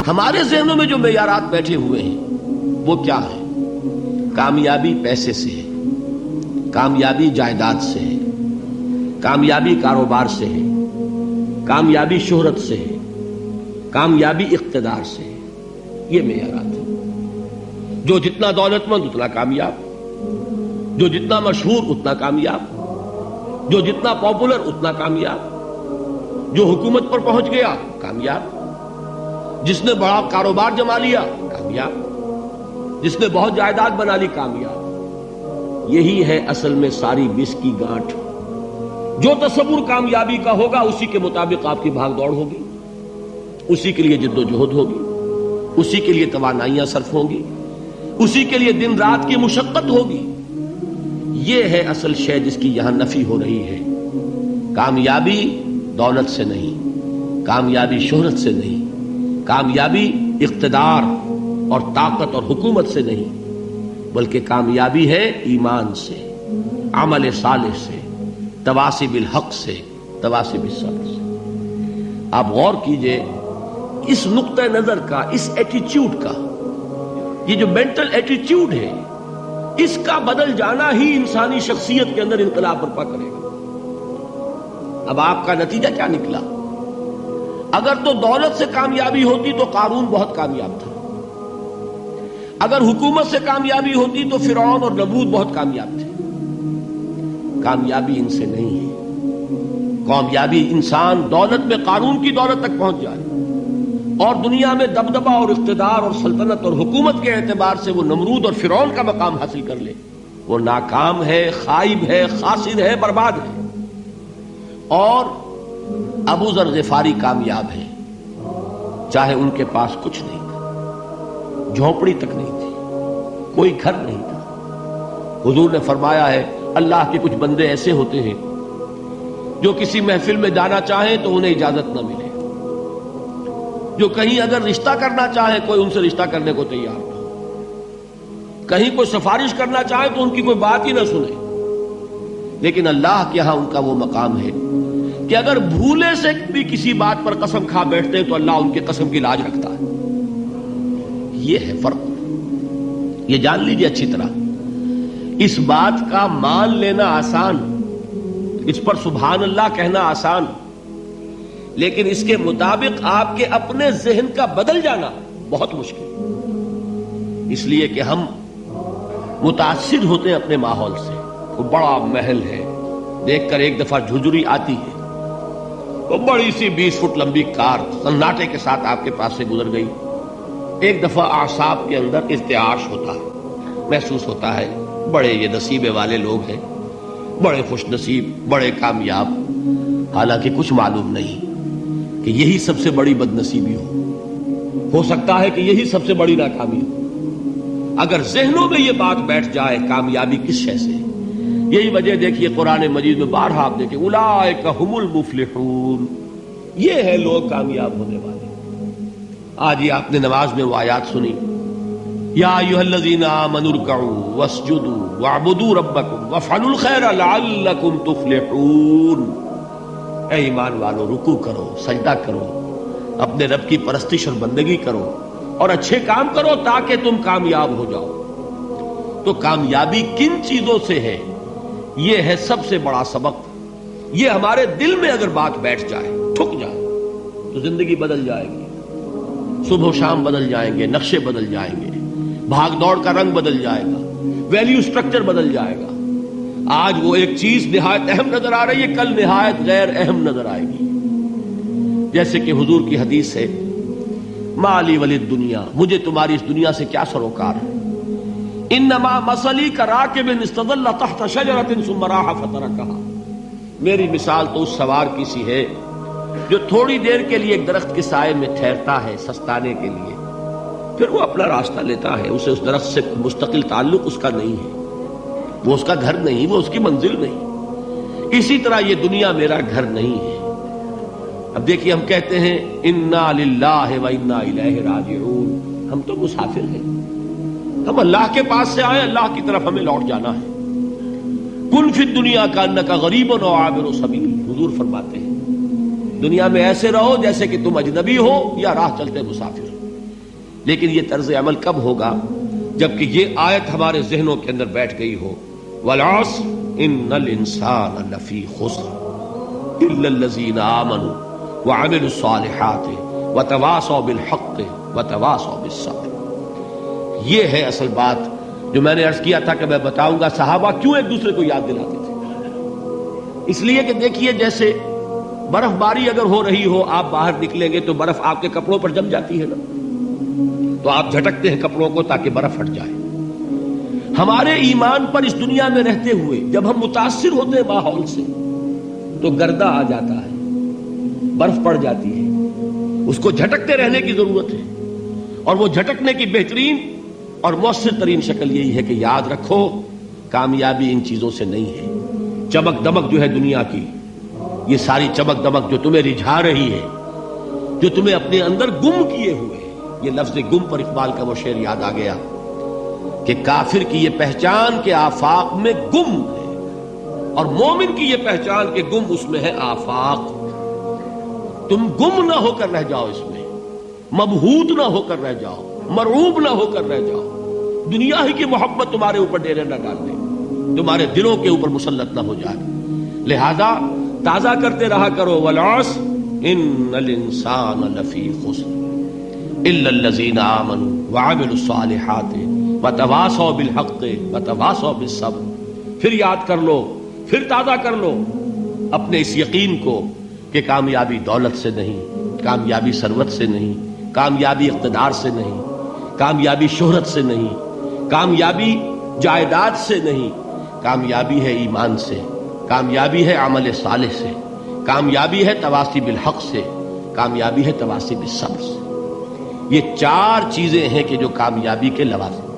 ہمارے ذہنوں میں جو معیارات بیٹھے ہوئے ہیں وہ کیا ہے؟ کامیابی پیسے سے ہے، کامیابی جائیداد سے ہے، کامیابی کاروبار سے ہے، کامیابی شہرت سے ہے، کامیابی اقتدار سے ہے. یہ معیارات ہیں. جو جتنا دولت مند اتنا کامیاب، جو جتنا مشہور اتنا کامیاب، جو جتنا پاپولر اتنا کامیاب، جو حکومت پر پہنچ گیا کامیاب، جس نے بڑا کاروبار جما لیا کامیاب، جس نے بہت جائیداد بنا لی کامیاب. یہی ہے اصل میں ساری بس کی گانٹھ. جو تصور کامیابی کا ہوگا اسی کے مطابق آپ کی بھاگ دوڑ ہوگی، اسی کے لیے جد و جہد ہوگی، اسی کے لیے توانائیاں صرف ہوں گی، اسی کے لیے دن رات کی مشقت ہوگی. یہ ہے اصل شے جس کی یہاں نفی ہو رہی ہے. کامیابی دولت سے نہیں، کامیابی شہرت سے نہیں، کامیابی اقتدار اور طاقت اور حکومت سے نہیں، بلکہ کامیابی ہے ایمان سے، عمل صالح سے، تواصی بالحق سے، تواصی بالصبر سے. آپ غور کیجئے اس نقطہ نظر کا، اس ایٹیچیوڈ کا، یہ جو مینٹل ایٹیچیوڈ ہے اس کا بدل جانا ہی انسانی شخصیت کے اندر انقلاب برپا کرے گا. اب آپ کا نتیجہ کیا نکلا؟ اگر تو دولت سے کامیابی ہوتی تو قارون بہت کامیاب تھا، اگر حکومت سے کامیابی ہوتی تو فرعون اور نمرود بہت کامیاب تھے. کامیابی ان سے نہیں ہے. کامیابی انسان دولت میں قارون کی دولت تک پہنچ جائے اور دنیا میں دبدبہ اور اقتدار اور سلطنت اور حکومت کے اعتبار سے وہ نمرود اور فرعون کا مقام حاصل کر لے، وہ ناکام ہے، خائب ہے، خاسر ہے، برباد ہے. اور ابو ذر غفاری کامیاب ہے، چاہے ان کے پاس کچھ نہیں تھا، جھونپڑی تک نہیں تھی، کوئی گھر نہیں تھا. حضور نے فرمایا ہے اللہ کے کچھ بندے ایسے ہوتے ہیں جو کسی محفل میں جانا چاہیں تو انہیں اجازت نہ ملے، جو کہیں اگر رشتہ کرنا چاہے کوئی ان سے رشتہ کرنے کو تیار نہ، کہیں کوئی سفارش کرنا چاہے تو ان کی کوئی بات ہی نہ سنے. لیکن اللہ کے ہاں ان کا وہ مقام ہے کہ اگر بھولے سے بھی کسی بات پر قسم کھا بیٹھتے ہیں تو اللہ ان کے قسم کی لاج رکھتا ہے. یہ ہے فرق. یہ جان لیجیے اچھی طرح. اس بات کا مان لینا آسان، اس پر سبحان اللہ کہنا آسان، لیکن اس کے مطابق آپ کے اپنے ذہن کا بدل جانا بہت مشکل. اس لیے کہ ہم متاثر ہوتے ہیں اپنے ماحول سے. وہ بڑا محل ہے، دیکھ کر ایک دفعہ جھجری آتی ہے، وہ بڑی سی 20 فٹ لمبی کار سناٹے کے ساتھ آپ کے پاس سے گزر گئی. ایک دفعہ اعصاب کے اندر ارتعاش ہوتا ہے، محسوس ہوتا ہے بڑے یہ نصیبے والے لوگ ہیں، بڑے خوش نصیب، بڑے کامیاب. حالانکہ کچھ معلوم نہیں کہ یہی سب سے بڑی بد نصیبی ہو سکتا ہے کہ یہی سب سے بڑی ناکامی ہو. اگر ذہنوں میں یہ بات بیٹھ جائے کامیابی کس شے سے. یہی وجہ دیکھیے قرآن مجید میں بارہا آپ دیکھیں اولئک هم المفلحون، یہ ہے لوگ کامیاب ہونے والے. آج یہ آپ نے نماز میں وہ آیات سنی، یا ایھا الذین آمنوا ارکعوا واسجدوا واعبدوا ربکم وافعلوا الخیر لعلکم تفلحون. اے ایمان والو، رکوع کرو، سجدہ کرو، اپنے رب کی پرستش اور بندگی کرو اور اچھے کام کرو تاکہ تم کامیاب ہو جاؤ. تو کامیابی کن چیزوں سے ہے؟ یہ ہے سب سے بڑا سبق. یہ ہمارے دل میں اگر بات بیٹھ جائے، ٹھک جائے، تو زندگی بدل جائے گی. صبح و شام بدل جائیں گے، نقشے بدل جائیں گے، بھاگ دوڑ کا رنگ بدل جائے گا، ویلیو سٹرکچر بدل جائے گا. آج وہ ایک چیز نہایت اہم نظر آ رہی ہے، کل نہایت غیر اہم نظر آئے گی. جیسے کہ حضور کی حدیث ہے مالی ولد دنیا، مجھے تمہاری اس دنیا سے کیا سروکار ہے. انما مثلی کراکب استظل تحت شجرۃ ثم راح فترکها، میری مثال تو اس سوار کی سی ہے جو تھوڑی دیر کے لیے ایک درخت کے سائے میں ٹھہرتا ہے سستانے کے لیے، پھر وہ اپنا راستہ لیتا ہے. اسے اس درخت سے مستقل تعلق اس کا نہیں ہے، وہ اس کا گھر نہیں، وہ اس کی منزل نہیں. اسی طرح یہ دنیا میرا گھر نہیں ہے. اب دیکھیے ہم کہتے ہیں انا للہ و انا الیہ راجعون، ہم تو مسافر ہیں، ہم اللہ کے پاس سے آئے، اللہ کی طرف ہمیں لوٹ جانا ہے. کن فی الدنیا کانک غریب و عابر سبیل، حضور فرماتے ہیں دنیا میں ایسے رہو جیسے کہ تم اجنبی ہو یا راہ چلتے مسافر. لیکن یہ طرز عمل کب ہوگا؟ جبکہ یہ آیت ہمارے ذہنوں کے اندر بیٹھ گئی ہو، والعصر ان الانسان لفی خسر الا الذین آمنوا وعملوا الصالحات وتواصوا بالحق وتواصوا بالصبر۔ یہ ہے اصل بات جو میں نے عرض کیا تھا کہ میں بتاؤں گا صحابہ کیوں ایک دوسرے کو یاد دلاتے تھے۔ اس لیے کہ دیکھیے جیسے برف باری اگر ہو رہی ہو، آپ باہر نکلیں گے تو برف آپ کے کپڑوں پر جم جاتی ہے نا، تو آپ جھٹکتے ہیں کپڑوں کو تاکہ برف ہٹ جائے۔ ہمارے ایمان پر اس دنیا میں رہتے ہوئے جب ہم متاثر ہوتے ہیں ماحول سے تو گردہ آ جاتا ہے، برف پڑ جاتی ہے، اس کو جھٹکتے رہنے کی ضرورت ہے۔ اور وہ جھٹکنے کی بہترین اور مؤثر ترین شکل یہی ہے کہ یاد رکھو کامیابی ان چیزوں سے نہیں ہے۔ چمک دمک جو ہے دنیا کی، یہ ساری چمک دمک جو تمہیں رجھا رہی ہے، جو تمہیں اپنے اندر گم کیے ہوئے ہے، یہ لفظ گم پر اقبال کا وہ شعر یاد آ گیا کہ کافر کی یہ پہچان کے آفاق میں گم ہے، اور مومن کی یہ پہچان کے گم اس میں ہے آفاق۔ تم گم نہ ہو کر رہ جاؤ، اس میں مبہوت نہ ہو کر رہ جاؤ، مرعوب نہ ہو کر رہ جاؤ، دنیا ہی کی محبت تمہارے اوپر ڈیرے نہ ڈال دے، تمہارے دلوں کے اوپر مسلط نہ ہو جائے۔ لہذا تازہ کرتے رہا کرو، والعصر ان الانسان لفی خسر الا الذین آمنوا وعملوا الصالحات وتواصوا بالحق وتواصوا بالصبر۔ پھر یاد کر لو، پھر تازہ کر لو اپنے اس یقین کو کہ کامیابی دولت سے نہیں، کامیابی ثروت سے نہیں، کامیابی اقتدار سے نہیں، کامیابی شہرت سے نہیں، کامیابی جائیداد سے نہیں، کامیابی ہے ایمان سے، کامیابی ہے عمل صالح سے، کامیابی ہے تواصی بالحق سے، کامیابی ہے تواصی بالصبر سے۔ یہ چار چیزیں ہیں کہ جو کامیابی کے لوازم